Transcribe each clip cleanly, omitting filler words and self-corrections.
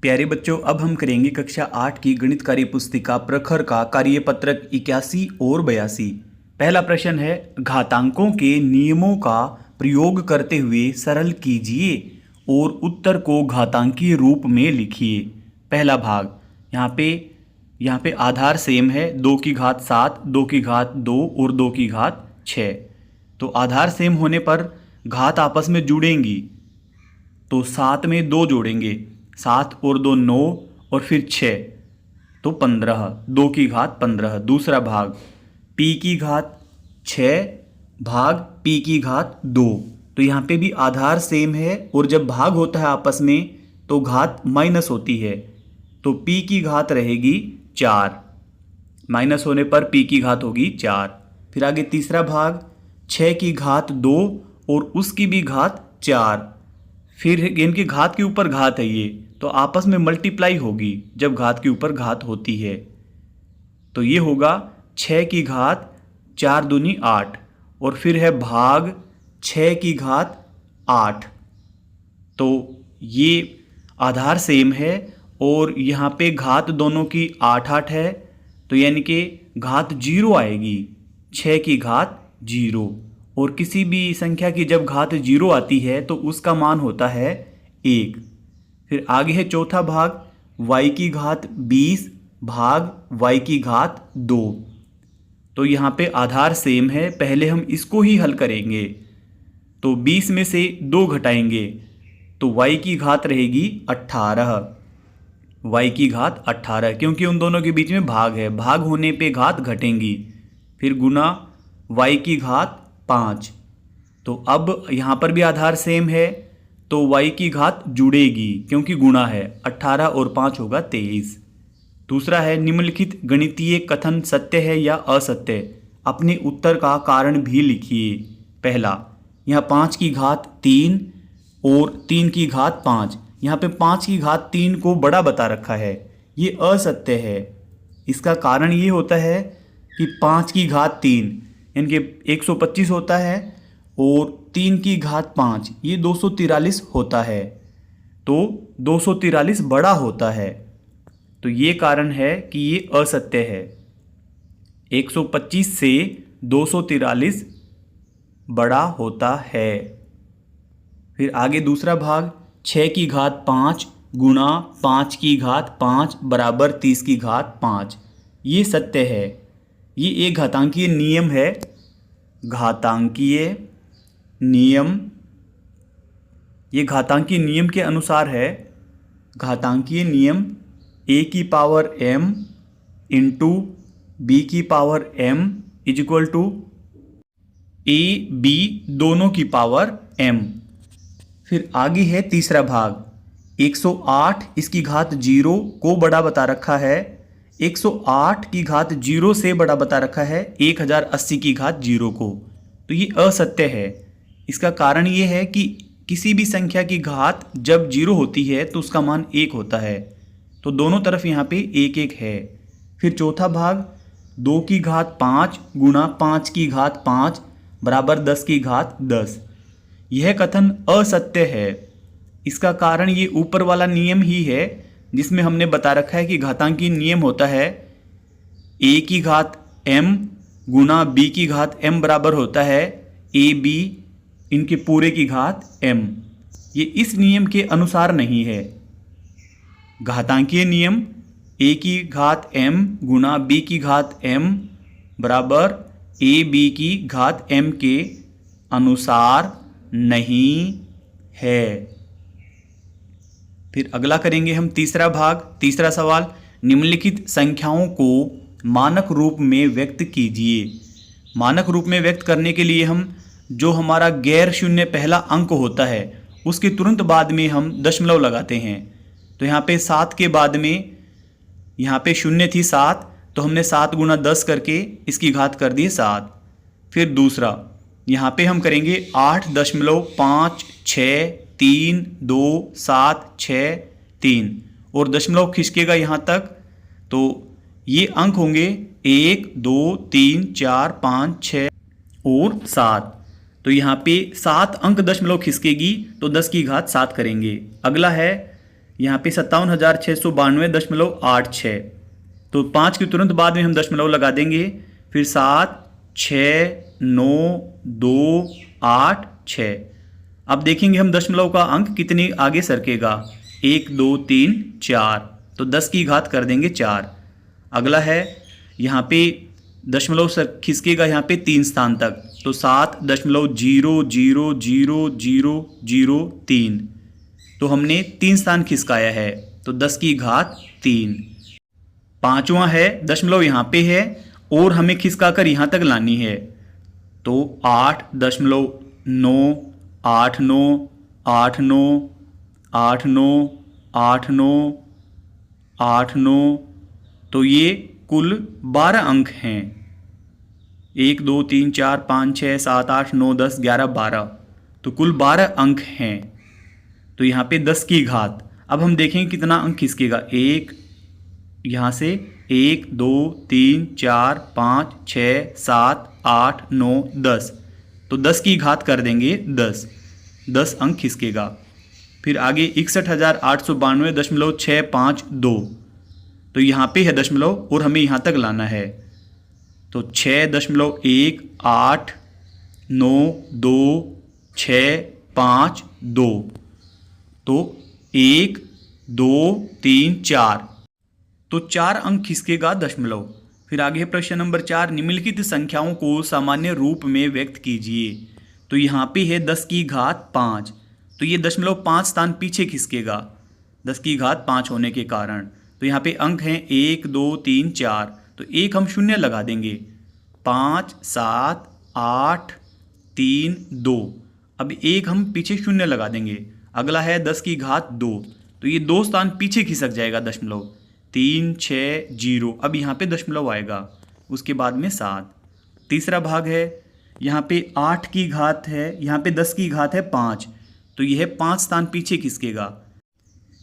प्यारे बच्चों, अब हम करेंगे कक्षा 8 की गणित कार्य पुस्तिका प्रखर का कार्यपत्रक 81 और 82। पहला प्रश्न है, घातांकों के नियमों का प्रयोग करते हुए सरल कीजिए और उत्तर को घातांकीय रूप में लिखिए। पहला भाग, यहाँ पे आधार सेम है, 2 की घात 7, 2 की घात 2 और 2 की घात 6। तो आधार सेम होने पर घात आपस में जुड़ेंगी, तो 7 में 2 जोड़ेंगे, 7 और 2 9 और फिर 6 तो 15, 2 की घात 15। दूसरा भाग, p की घात 6 भाग p की घात 2। तो यहाँ पे भी आधार सेम है और जब भाग होता है आपस में तो घात माइनस होती है, तो p की घात रहेगी 4, माइनस होने पर p की घात होगी 4। फिर आगे तीसरा भाग, 6 की घात 2 और उसकी भी घात 4। फिर इनकी घात के ऊपर घात है ये, तो आपस में मल्टीप्लाई होगी जब घात के ऊपर घात होती है। तो ये होगा 6 की घात 4 दूनी 8 और फिर है भाग 6 की घात 8। तो ये आधार सेम है और यहाँ पे घात दोनों की 8 8 है, तो यानी कि घात 0 आएगी, 6 की घात 0। और किसी भी संख्या की जब घात 0 आती है तो उसका मान होता है 1। फिर आगे है चौथा भाग, y की घात 20 भाग y की घात 2। तो यहाँ पे आधार सेम है, पहले हम इसको ही हल करेंगे। तो 20 में से 2 घटाएंगे तो y की घात रहेगी 18, y की घात 18, क्योंकि उन दोनों के बीच में भाग है, भाग होने पे घात घटेंगी। फिर गुना y की घात 5। तो अब यहाँ पर भी आधार सेम है, तो y की घात जुड़ेगी क्योंकि गुणा है, 18 और 5 होगा 23। दूसरा है, निम्नलिखित गणितीय कथन सत्य है या असत्य, अपने उत्तर का कारण भी लिखिए। पहला, यहाँ 5 की घात 3 और 3 की घात 5, यहाँ पे 5 की घात 3 को बड़ा बता रखा है, ये असत्य है। इसका कारण ये होता है कि 5 की घात 3 यानी कि 125 होता है और 3 की घात 5 ये 243 होता है, तो 243 बड़ा होता है। तो ये कारण है कि ये असत्य है, 125 से 243 बड़ा होता है। फिर आगे दूसरा भाग, 6 की घात 5 गुणा 5 की घात 5 बराबर 30 की घात 5, ये सत्य है। ये एक घातांकीय नियम है, घातांकीय नियम, ये घातांकीय नियम के अनुसार है। घातांकीय नियम a की पावर m इंटू b की power m is equal to a b दोनों की पावर m। फिर आगे है तीसरा भाग, 108 इसकी घात 0 को बड़ा बता रखा है, 108 की घात 0 से बड़ा बता रखा है 1080 की घात 0 को, तो ये असत्य है। इसका कारण ये है कि किसी भी संख्या की घात जब 0 होती है तो उसका मान 1 होता है, तो दोनों तरफ यहाँ पे 1 1 है। फिर चौथा भाग, 2 की घात 5 गुणा 5 की घात 5 बराबर 10 की घात 10, यह कथन असत्य है। इसका कारण ये ऊपर वाला नियम ही है जिसमें हमने बता रखा है कि घातांकीय नियम होता है a की घात m गुणा b की घात m बराबर होता है a b इनके पूरे की घात m। ये इस नियम के अनुसार नहीं है। घातांकीय नियम a की घात m गुणा b की घात m बराबर a b की घात m के अनुसार नहीं है। फिर अगला करेंगे हम तीसरा भाग, तीसरा सवाल, निम्नलिखित संख्याओं को मानक रूप में व्यक्त कीजिए। मानक रूप में व्यक्त करने के लिए हम जो हमारा गैर शून्य पहला अंक होता है उसके तुरंत बाद में हम दशमलव लगाते हैं। तो यहाँ पे 7 के बाद में यहाँ पे शून्य थी 7, तो हमने 7 गुणा 10 करके इसकी घात कर दी 7। फिर दूसरा, यहाँ पे हम करेंगे 8.5 6 3 2 7 6 3 और दशमलव खिसकेगा यहाँ तक, तो ये अंक होंगे 1 2 3 4 5 6 और 7। तो यहाँ पे 7 अंक दशमलव खिसकेगी तो 10 की घात 7 करेंगे। अगला है यहाँ पे 57,692.86। तो 5 के तुरंत बाद में हम दशमलव लगा देंगे, फिर 7, 6, 9, 2, 8, 6। अब देखेंगे हम दशमलव का अंक कितनी आगे सरकेगा। 1, 2, 3, 4, तो 10 की घात कर देंगे 4। अगला है यहाँ पे दशमलव खिसकेगा यहाँ पे 3 स्थान तक, तो 7.0000003, तो हमने 3 स्थान खिसकाया है, तो 10 की घात 3। पांचवा है दशमलव यहाँ पे है और हमें खिसकाकर यहाँ तक लानी है, तो 8.98989898989, तो ये कुल 12 अंक हैं। 1, 2, 3, 4, 5, 6, 7, 8, 9, 10, 11, 12, तो कुल 12 अंक हैं। तो यहाँ पे 10 की घात। अब हम देखेंगे कितना अंक खिसकेगा। एक यहाँ से 1, 2, 3, 4, 5, 6, 7, 8, 9, 10, तो 10 की घात कर देंगे 10 अंक खिसकेगा। फिर आगे 61,892.652, तो यहाँ पे है दशमलव और हमें यहाँ तक लाना है, तो 6.1892652, तो 1, 2, 3, 4, तो 4 अंक खिसकेगा दशमलव। फिर आगे प्रश्न नंबर 4, निम्नलिखित संख्याओं को सामान्य रूप में व्यक्त कीजिए। तो यहाँ पे है 10 की घात 5, तो ये दशमलव 5 स्थान पीछे खिसकेगा 10 की घात 5 होने के कारण। तो यहाँ पे अंक हैं 1, 2, 3, 4, तो 1 हम शून्य लगा देंगे। 5, 7, 8, 3, 2, अब 1 हम पीछे शून्य लगा देंगे। अगला है 10 की घात 2, तो ये 2 स्थान पीछे खिसक जाएगा दशमलव। 3, 6, 0, अब यहाँ पे दशमलव आएगा, उसके बाद में 7। तीसरा भाग है, यहाँ पे 8 की घात है, यहाँ पे 10 की घात है 5, तो यह 5 स्थान पीछे खिसकेगा।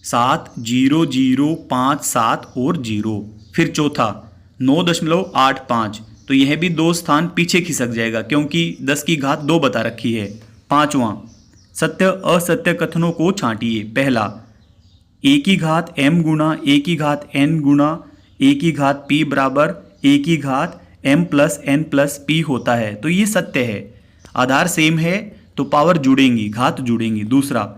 7, 0, 0, 5, 7 और 0। फिर चौथा 9.85, तो यह भी 2 स्थान पीछे खिसक जाएगा क्योंकि 10 की घात 2 बता रखी है। पांचवा, सत्य असत्य कथनों को छांटिए। पहला, a की घात m गुना a की घात n गुना a की घात p बराबर a की घात m plus n plus p होता है, तो ये सत्य है। आधार सेम है तो पावर जुड़ेंगी, घात जुड़ेंगी। दूसरा,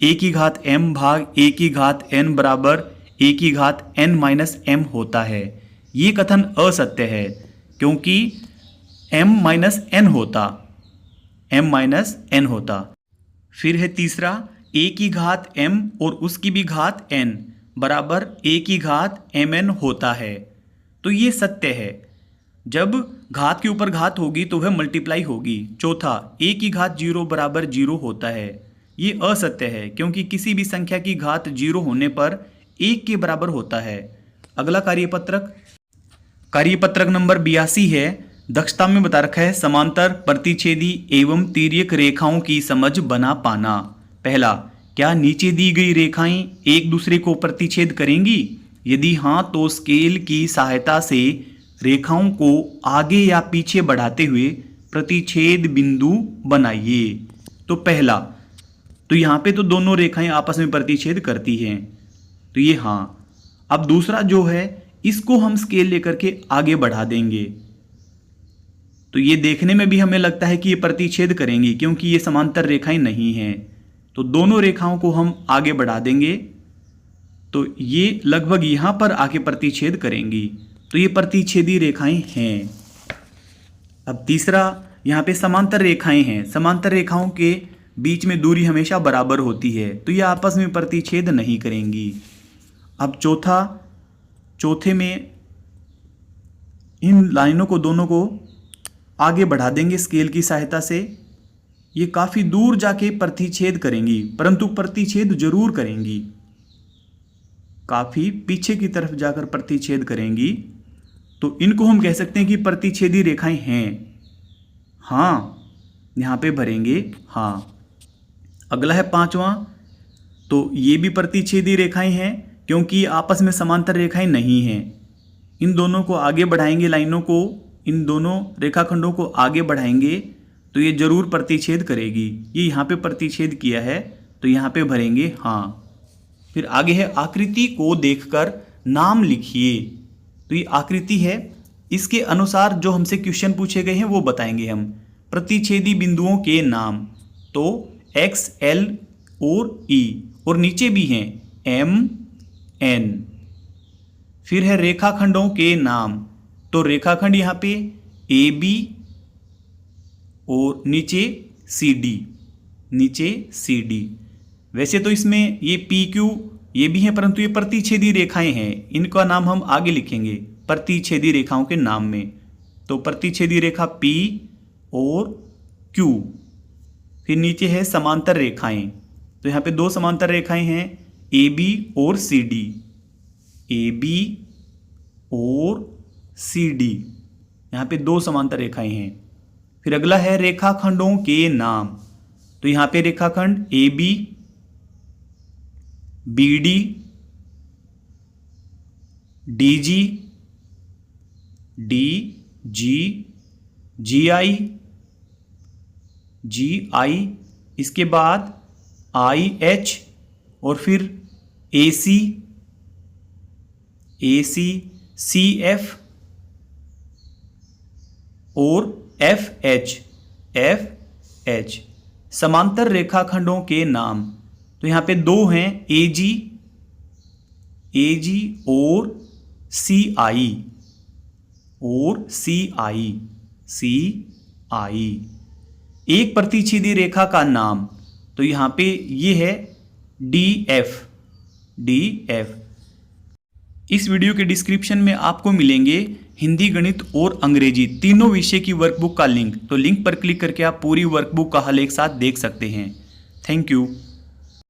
a की घात m भाग a की घात n बराबर a की घात n माइनस m होता है, ये कथन असत्य है क्योंकि m माइनस n होता। फिर है तीसरा, a की घात m और उसकी भी घात n बराबर a की घात mn होता है, तो ये सत्य है। जब घात के ऊपर घात होगी तो वह मल्टीप्लाई होगी। चौथा, a की घात 0 बराबर 0 होता है, ये असत्य है क्योंकि किसी भी संख्या की घात 0 होने पर 1 के बराबर होता है। अगला कार्यपत्रक नंबर 82 है। दक्षता में बता रखा है समांतर प्रतिच्छेदी एवं तिर्यक रेखाओं की समझ बना पाना। पहला, क्या नीचे दी गई रेखाएं एक दूसरे को प्रतिच्छेद करेंगी? यदि हाँ तो स्केल की सहायता से रेखाओं को आगे या पीछे बढ़ाते हुए प्रतिच्छेद बिंदु बनाइए। तो पहला, तो यहाँ पे तो दोनों रेखाएं आपस में प्रतिच्छेद करती हैं, तो ये हाँ। अब दूसरा जो है, इसको हम स्केल लेकर के आगे बढ़ा देंगे, तो ये देखने में भी हमें लगता है कि ये प्रतिच्छेद करेंगी क्योंकि ये समांतर रेखाएं नहीं हैं। तो दोनों रेखाओं को हम आगे बढ़ा देंगे तो ये लगभग यहाँ पर आके प्रतिच्छेद करेंगी, तो ये प्रतिच्छेदी रेखाएं हैं। अब तीसरा, यहाँ पे समांतर रेखाएं हैं, समांतर रेखाओं के बीच में दूरी हमेशा बराबर होती है, तो ये आपस में प्रतिच्छेद नहीं करेंगी। अब चौथे में इन लाइनों को दोनों को आगे बढ़ा देंगे स्केल की सहायता से। ये काफ़ी दूर जाके प्रतिच्छेद करेंगी, परंतु प्रतिच्छेद जरूर करेंगी, काफ़ी पीछे की तरफ जाकर प्रतिच्छेद करेंगी, तो इनको हम कह सकते हैं कि प्रतिच्छेदी रेखाएं हैं। हाँ, यहाँ पे भरेंगे हाँ। अगला है पांचवा, तो ये भी प्रतिच्छेदी रेखाएं हैं क्योंकि आपस में समांतर रेखाएं नहीं हैं। इन दोनों को आगे बढ़ाएंगे, लाइनों को, इन दोनों रेखाखंडों को आगे बढ़ाएंगे तो ये जरूर प्रतिच्छेद करेगी। ये यहाँ पे प्रतिच्छेद किया है तो यहाँ पे भरेंगे हाँ। फिर आगे है आकृति को देखकर नाम लिखिए। तो ये आकृति है, इसके अनुसार जो हमसे क्वेश्चन पूछे गए हैं वो बताएंगे हम। प्रतिच्छेदी बिंदुओं के नाम, तो एक्स, एल और ई, और नीचे भी हैं एम, एन। फिर है रेखाखंडों के नाम, तो रेखाखंड यहाँ पे ए बी और नीचे सी डी, नीचे सी डी। वैसे तो इसमें ये पी क्यू ये भी हैं, परंतु ये प्रतिच्छेदी रेखाएं हैं, इनका नाम हम आगे लिखेंगे प्रतिच्छेदी रेखाओं के नाम में। तो प्रतिच्छेदी रेखा पी और क्यू। फिर नीचे है समांतर रेखाएं, तो यहाँ पे दो समांतर रेखाएं हैं ए बी और सी डी, ए बी और सी डी, यहाँ पे दो समांतर रेखाएं हैं। फिर अगला है रेखाखंडों के नाम, तो यहाँ पे रेखाखंड A B, B D, D G, D G, G I, G I, इसके बाद आई एच, और फिर A C, A C, C F और एफ एच, एफ एच। समांतर रेखाखंडों के नाम, तो यहाँ पे दो हैं ए जी और सी आई, और सी आई, सी आई। एक प्रतिच्छेदी रेखा का नाम, तो यहाँ पे ये है डी एफ, डी एफ। इस वीडियो के डिस्क्रिप्शन में आपको मिलेंगे हिंदी, गणित और अंग्रेजी तीनों विषय की वर्कबुक का लिंक। तो लिंक पर क्लिक करके आप पूरी वर्कबुक का हल एक साथ देख सकते हैं। Thank you.